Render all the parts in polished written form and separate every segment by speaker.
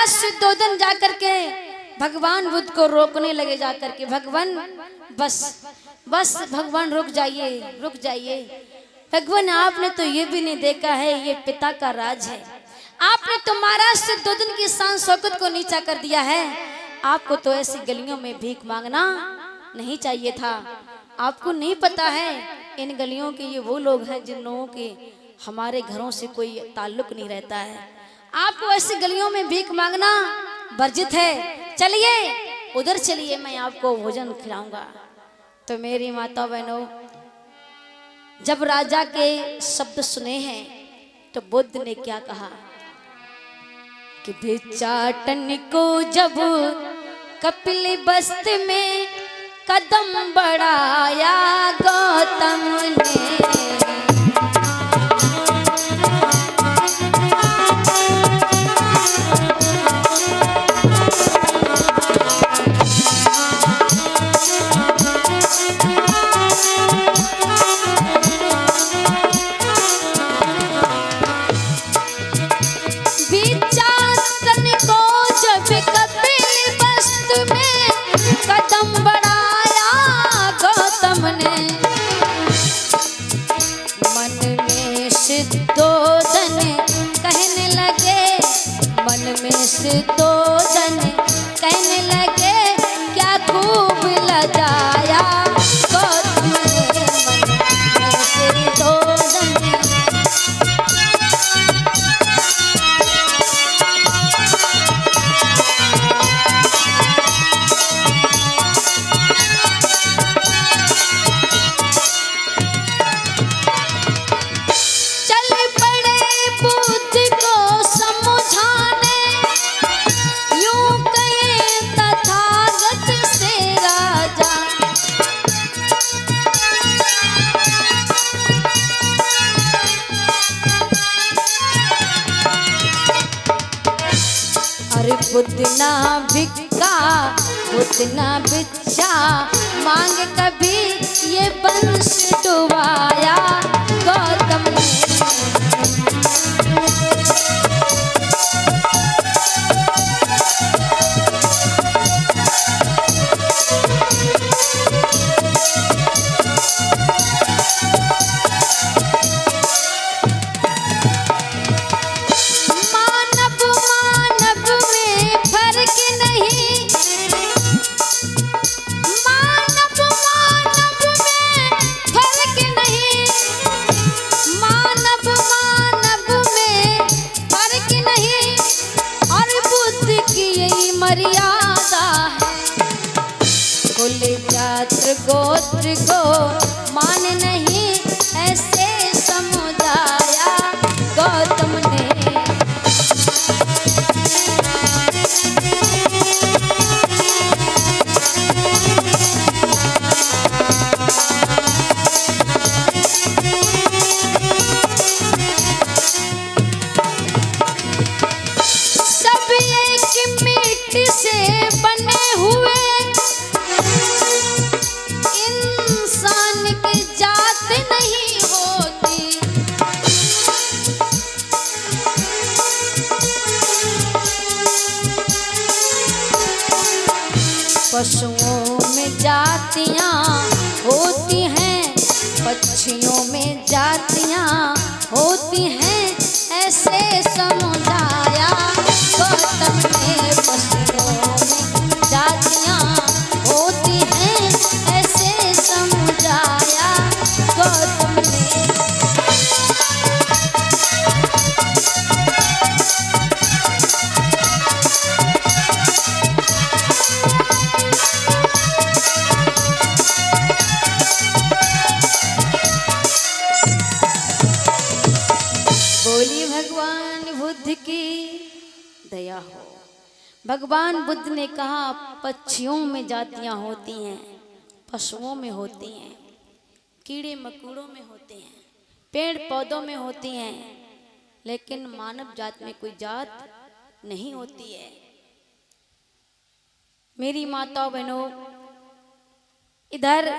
Speaker 1: महाराज शुद्धोधन जाकर के भगवान बुद्ध को रोकने लगे, जाकर के भगवान बस भगवान रुक जाइए भगवान, आपने तो ये भी नहीं देखा है ये पिता का राज है। आपने तो महाराज शुद्धोधन की शान शौकत को नीचा कर दिया है। आपको तो ऐसी गलियों में भीख मांगना नहीं चाहिए था। आपको नहीं पता है इन गलियों के ये वो लोग हैं जिन लोगों के हमारे घरों से कोई ताल्लुक नहीं रहता है। आपको ऐसी गलियों में भीख मांगना वर्जित है। चलिए उधर चलिए, मैं आपको भोजन खिलाऊंगा। तो मेरी माता बहनों, जब राजा के शब्द सुने हैं तो बुद्ध ने क्या कहा कि भिक्षाटन को जब कपिल बस्त में कदम बढ़ाया गौतम ने, शुद्धोधन कहने लगे क्या खूब लजाया गौतम ने, मन में शुद्धोधन। चल पड़े बुद्ध को समझाने, बुद्ध ना भिक्षा मांग कभी ये वंश डुबाया गौतम ने। गोत्र को मान नहीं ऐसे समझाया गौतम ने। सब एक मिट्टी से बने हुए पशुओं में जातियां होती हैं, पक्षियों में जातियां होती हैं, ऐसे समझाया गौतम ने। पशुओं में जातियां होती हैं, ऐसे समझाया गौतम ने। दया हो। भगवान बुद्ध ने कहा पक्षियों में जातियां होती हैं, पशुओं में होती हैं, कीड़े मकोड़ों में होते हैं, पेड़ पौधों में होती हैं, लेकिन मानव जात में कोई जात नहीं होती है। मेरी माताओं बहनों, इधर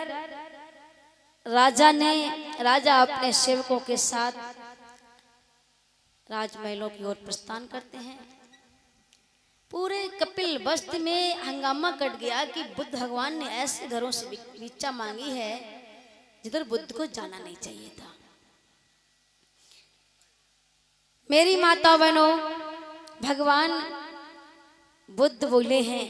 Speaker 1: राजा अपने सेवकों के साथ राजमहलों की ओर प्रस्थान करते हैं। बस्ती में हंगामा कट गया कि बुद्ध भगवान ने ऐसे घरों से भिक्षा मांगी है जिधर बुद्ध को जाना नहीं चाहिए था। मेरी माता बहनों, भगवान बुद्ध बोले हैं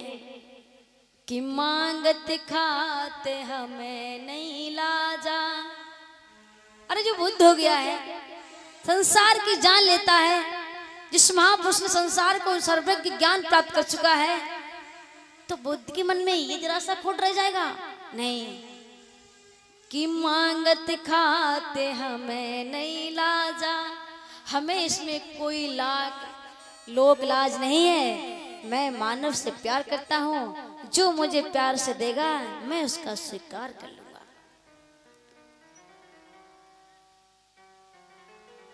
Speaker 1: कि मांगत खाते हमें नहीं लाजा। अरे जो बुद्ध हो गया है, संसार की जान लेता है, जिस महापुरुष ने संसार को सर्वज्ञ ज्ञान प्राप्त कर चुका है, तो बुद्ध के मन में ये जरा सा खोट रह जाएगा? नहीं। कि मांगत खाते हमें नहीं लाजा, हमें इसमें कोई लोक लाज नहीं है। मैं मानव से प्यार करता हूँ, जो मुझे प्यार से देगा मैं उसका स्वीकार कर लूंगा।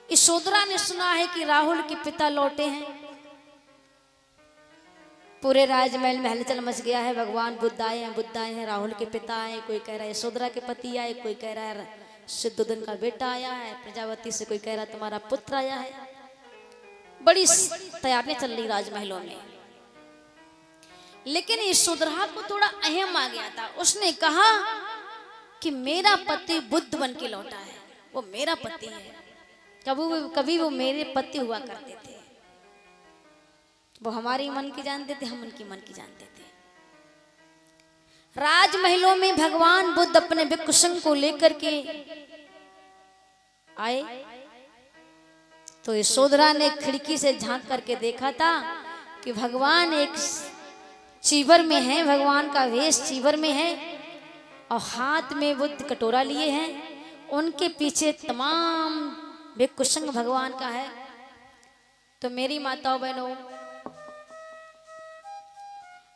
Speaker 1: यशोधरा ने सुना है कि राहुल के पिता लौटे हैं। पूरे राजमहल में हलचल मच गया है। भगवान बुद्ध आए हैं, राहुल के पिता आए, कोई कह रहा है यशोधरा के पति आए, कोई कह रहा है शुद्धोधन का बेटा आया है, प्रजापति से कोई कह रहा है तुम्हारा पुत्र आया है। बड़ी तैयारियां चल रही राजमहलों में। लेकिन यशोधरा को थोड़ा अहम आ गया था। उसने कहा कि मेरा पति बुद्ध बन के लौटा है, वो मेरा पति है। कभी वो मेरे पति हुआ करते थे। वो हमारी मन की जानते थे, हम उनकी मन की जानते थे। राजमहलों में भगवान बुद्ध अपने भिक्षुक को लेकर के आए तो यशोधरा ने खिड़की से झांक करके देखा था कि भगवान एक चीवर में है, भगवान का वेश चीवर में है और हाथ में बुद्ध कटोरा लिए हैं। उनके पीछे तमाम भिक्षुक भगवान का है। तो मेरी माताओं बहनों,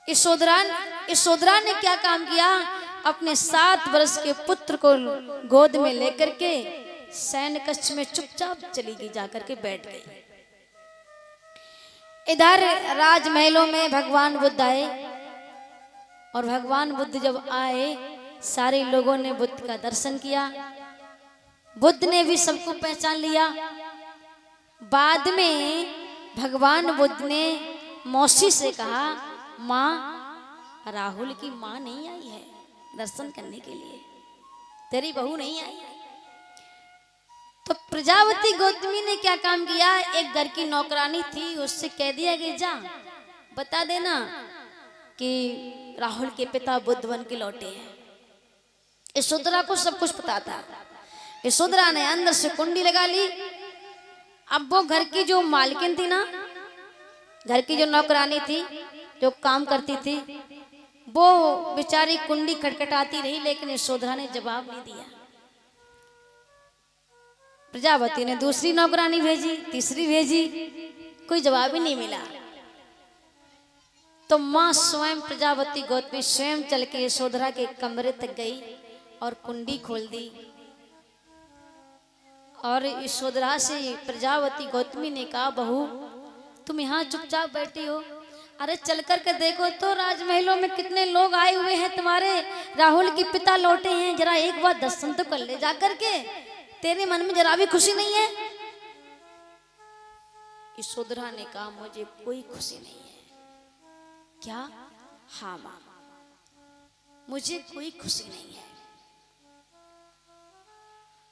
Speaker 1: यशोधरा ने क्या काम किया? अपने 7 वर्ष के पुत्र को गोद में लेकर के सैन्य कक्ष में चुपचाप चली गई, जाकर के बैठ गई। इधर राजमहलों में भगवान बुद्ध आए और भगवान बुद्ध जब आए सारे लोगों ने बुद्ध का दर्शन किया। बुद्ध ने भी सबको पहचान लिया। बाद में भगवान बुद्ध ने मौसी से कहा, माँ, राहुल की माँ नहीं आई है दर्शन करने के लिए, तेरी बहू नहीं आई है। तो प्रजापति गौतमी ने क्या काम किया? एक घर की नौकरानी थी, उससे कह दिया कि जा बता देना कि राहुल के पिता बुद्ध बन के लौटे हैं। यशोधरा को सब कुछ पता था। यशोधरा ने अंदर से कुंडी लगा ली। अब वो घर की जो मालकिन थी ना, घर की जो नौकरानी थी, जो काम करती थी, वो बेचारी कुंडी खटखटाती रही, लेकिन यशोधरा ने जवाब नहीं दिया। प्रजापति ने दूसरी नौकरानी भेजी, तीसरी भेजी, कोई जवाब ही नहीं मिला। तो मां स्वयं प्रजापति गौतमी स्वयं चल के यशोधरा के कमरे तक गई और कुंडी खोल दी। और यशोधरा से प्रजापति गौतमी ने कहा, बहू तुम यहाँ चुपचाप बैठी हो, अरे चल कर के देखो तो राजमहलों में कितने लोग आए हुए हैं, तुम्हारे राहुल के पिता लौटे हैं, जरा एक बार दर्शन तो कर ले जा करके, तेरे मन में जरा भी खुशी नहीं है? यशोधरा ने कहा, मुझे कोई खुशी नहीं है। क्या? हाँ मां, मुझे कोई खुशी नहीं है।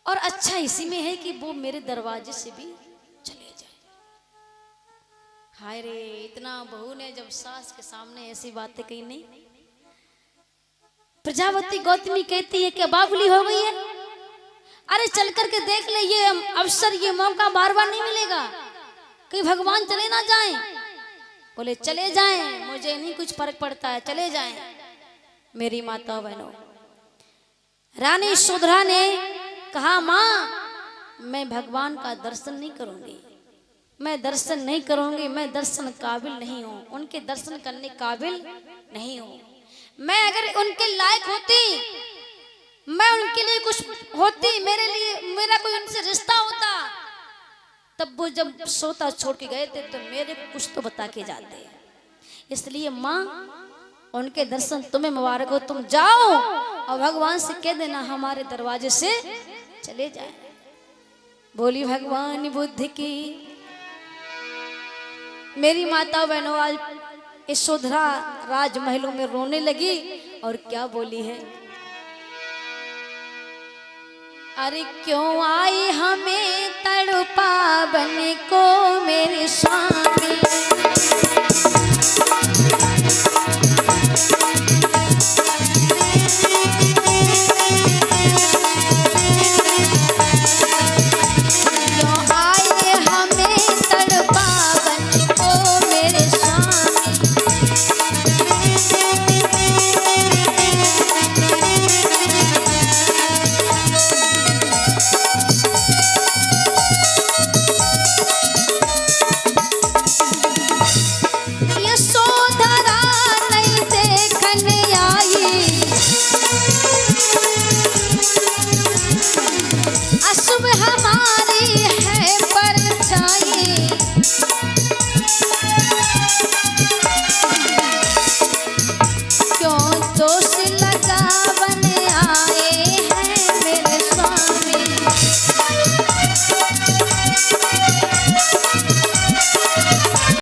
Speaker 1: और अच्छा इसी में है कि वो मेरे दरवाजे से भी चले जाए। हाय रे, इतना बहू ने जब सास के सामने ऐसी बातें कही नहीं। प्रजापति गौतमी कहती है कि बाबुली हो गई है, अरे चल करके देख ले, ये अवसर, ये मौका बार बार नहीं मिलेगा, कहीं भगवान चले ना जाएं। बोले चले जाएं, मुझे नहीं कुछ फर्क पड़ता है, चले जाएं। मेरी माता बहनों, रानी यशोधरा ने कहा, मां मैं भगवान का दर्शन नहीं करूंगी, मैं दर्शन नहीं करूंगी, मैं दर्शन काबिल नहीं हूं, उनके दर्शन करने काबिल नहीं हूं। मैं अगर उनके लायक होती, मैं उनके लिए कुछ होती, मेरे लिए मेरा कोई उनसे रिश्ता होता, तब वो जब सोता छोड़ के गए थे तो मेरे को कुछ तो बता के जाते। इसलिए माँ, उनके दर्शन तुम्हें मुबारक हो, तुम जाओ और भगवान से कह देना हमारे दरवाजे से चले जाए। बोली भगवान बुद्ध की। मेरी माता बहनों, आज यशोधरा राजमहलों में रोने लगी और क्या बोली है, अरे क्यों आई हमें तड़पा बने को मेरे स्वामी।